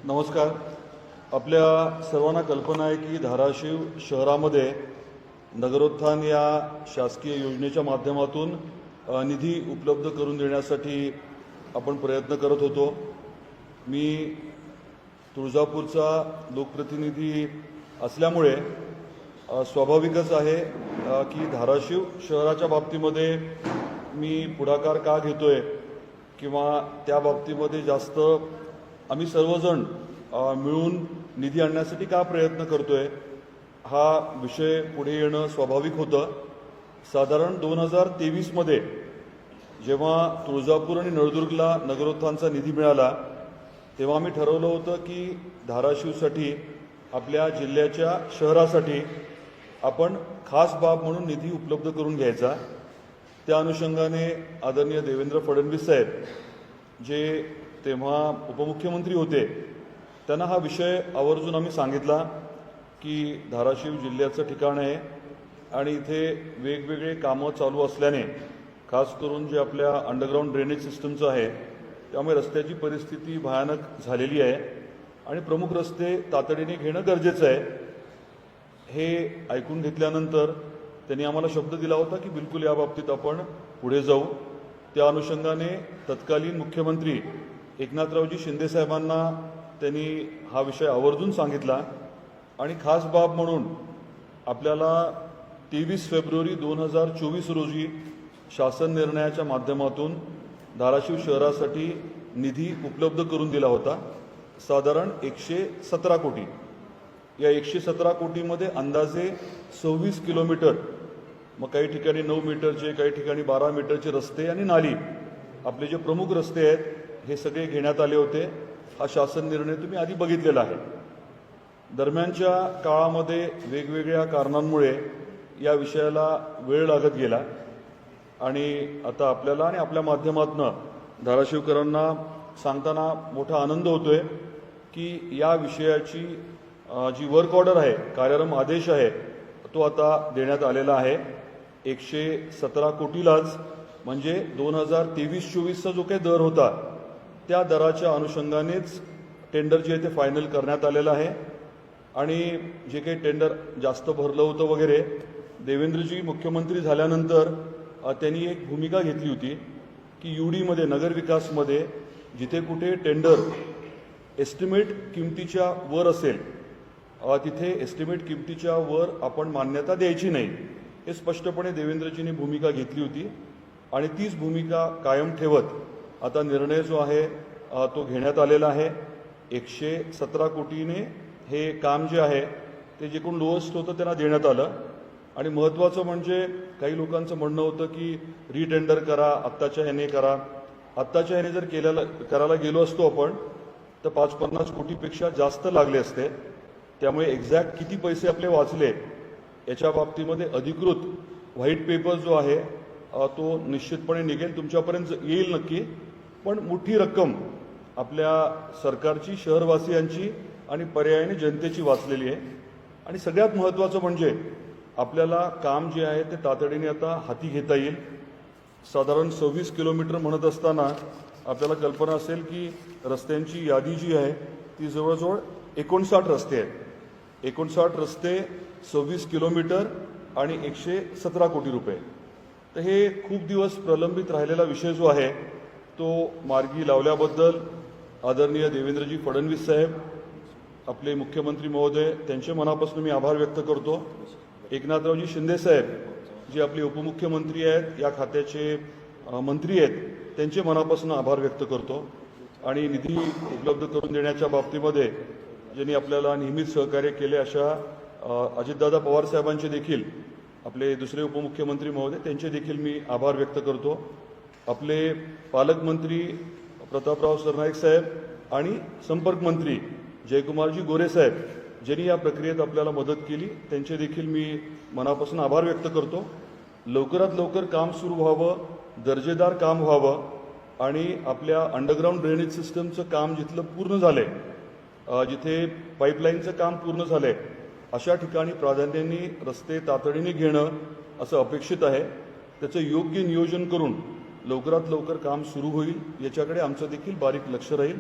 नमस्कार. आपल्या सर्वांना कल्पना आहे की धाराशिव शहरामध्ये नगरोत्थान या शासकीय योजनेच्या माध्यमातून निधी उपलब्ध करून देण्यासाठी आपण प्रयत्न करत होतो. मी तुळजापूरचा लोकप्रतिनिधी असल्यामुळे स्वाभाविकच आहे की धाराशिव शहराच्या बाबतीमध्ये मी पुढाकार का घेतोय किंवा त्या बाबतीमध्ये जास्त आम्ही सर्वजण मिळून निधी आणण्यासाठी का प्रयत्न करतोय हा विषय पुढे येणं स्वाभाविक होतं. साधारण 2023मध्ये जेव्हा तुळजापूर आणि नळदुर्गला नगरोत्थानचा निधी मिळाला तेव्हा आम्ही ठरवलं होतं की धाराशिवसाठी आपल्या जिल्ह्याच्या शहरासाठी आपण खास बाब म्हणून निधी उपलब्ध करून घ्यायचा. त्या अनुषंगाने आदरणीय देवेंद्र फडणवीस साहेब जे तेव्हा उपमुख्यमंत्री होते त्यांना हा विषय आवर्जून आम्ही सांगितला की धाराशिव जिल्ह्याचं ठिकाण आहे आणि इथे वेगवेगळे कामं चालू असल्याने खास करून जे आपल्या अंडरग्राऊंड ड्रेनेज सिस्टमचं आहे त्यामुळे रस्त्याची परिस्थिती भयानक झालेली आहे आणि प्रमुख रस्ते तातडीने घेणं गरजेचं आहे. हे ऐकून घेतल्यानंतर त्यांनी आम्हाला शब्द दिला होता की बिलकुल या बाबतीत आपण पुढे जाऊ. त्या अनुषंगाने तत्कालीन मुख्यमंत्री एकनाथरावजी शिंदे साहेबांना त्यांनी हा विषय आवर्जून सांगितला आणि खास बाब म्हणून आपल्याला 23 फेब्रुवारी 2024 रोजी शासन निर्णयाच्या माध्यमातून धाराशिव शहरासाठी निधी उपलब्ध करून दिला होता. साधारण 117 कोटी. या 117 कोटीमध्ये अंदाजे 26 किलोमीटर, मग काही ठिकाणी 9 मीटरचे, काही ठिकाणी 12 मीटरचे रस्ते आणि नाली, आपले जे प्रमुख रस्ते आहेत हे सगळे घेण्यात आले होते. हा शासन निर्णय तुम्ही आधी बघितलेला आहे. दरम्यानच्या काळामध्ये वेगवेगळ्या कारणांमुळे या विषयाला वेळ लागत गेला आणि आता आपल्याला आणि आपल्या माध्यमातून धाराशिवकरांना सांगताना मोठा आनंद होतोय की या विषयाची जी वर्क ऑर्डर आहे, कार्यक्रम आदेश आहे, तो आता देण्यात आलेला आहे. 117 कोटीलाच म्हणजे 2023-24चा जो काही दर होता त्या दराच्या अनुषंगानेच टेंडर जे आहे ते फायनल करण्यात आलेलं आहे. आणि जे काही टेंडर जास्त भरलं होतं वगैरे, देवेंद्रजी मुख्यमंत्री झाल्यानंतर त्यांनी एक भूमिका घेतली होती की UDमध्ये नगरविकासमध्ये जिथे कुठे टेंडर एस्टिमेट किमतीच्या वर असेल तिथे एस्टिमेट किमतीच्या वर आपण मान्यता द्यायची नाही. हे स्पष्टपणे देवेंद्रजींनी भूमिका घेतली होती आणि तीच भूमिका कायम ठेवत आता निर्णय जो आहे तो घेण्यात आलेला आहे. 117 कोटीने हे काम जे आहे ते जे कोण लोएस्ट होतं त्यांना देण्यात आलं. आणि महत्त्वाचं म्हणजे काही लोकांचं म्हणणं होतं की रिटेंडर करा, आत्ताच्या ह्याने करा. आत्ताच्या ह्याने जर करायला गेलो असतो आपण तर 50-50 कोटीपेक्षा जास्त लागले असते. त्यामुळे एक्झॅक्ट किती पैसे आपले वाचले याच्या बाबतीमध्ये अधिकृत व्हाईट पेपर जो आहे तो निश्चितपणे निघेल, तुमच्यापर्यंत येईल नक्की. पण मोठी रक्कम आपल्या सरकारची, शहरवासियांची आणि पर्यायाने जनतेची वाचलेली आहे. आणि सगळ्यात महत्त्वाचं म्हणजे आपल्याला काम जे आहे ते तातडीने आता हाती घेता येईल. साधारण 26 किलोमीटर म्हणत असताना आपल्याला कल्पना असेल की रस्त्यांची यादी जी आहे ती जवळजवळ 59 रस्ते आहेत. 59 रस्ते, 26 किलोमीटर आणि 117 कोटी रुपये. तर हे खूप दिवस प्रलंबित राहिलेला विषय जो आहे तो मार्गी लावल्याबद्दल आदरणीय देवेंद्रजी फडणवीस साहेब, आपले मुख्यमंत्री महोदय, त्यांचे मनापासून मी आभार व्यक्त करतो. एकनाथरावजी शिंदे साहेब जे आपले उपमुख्यमंत्री आहेत, या खात्याचे मंत्री आहेत, त्यांचे मनापासून आभार व्यक्त करतो. आणि निधी उपलब्ध करून देण्याच्या बाबतीमध्ये ज्यांनी आपल्याला नेहमीच सहकार्य केले अशा अजितदादा पवार साहेबांचे देखील, आपले दुसरे उपमुख्यमंत्री महोदय, त्यांचे देखील मी आभार व्यक्त करतो. आपले पालकमंत्री प्रतापराव सरनाईक साहेब आणि संपर्कमंत्री जयकुमारजी गोरे साहेब ज्यांनी या प्रक्रियेत आपल्याला मदत केली, त्यांचे देखील मी मनापासून आभार व्यक्त करतो. लवकरात लवकर काम सुरू व्हावं, दर्जेदार काम व्हावं आणि आपल्या अंडरग्राऊंड ड्रेनेज सिस्टमचं काम जिथलं पूर्ण झालं आहे, जिथे पाईपलाईनचं काम पूर्ण झालं आहे, अशा ठिकाणी प्राधान्याने रस्ते तातडीने घेणं असं अपेक्षित आहे. त्याचं योग्य नियोजन करून लवकरात लवकर काम सुरू होईल याच्याकडे आमचं देखील बारीक लक्ष राहील.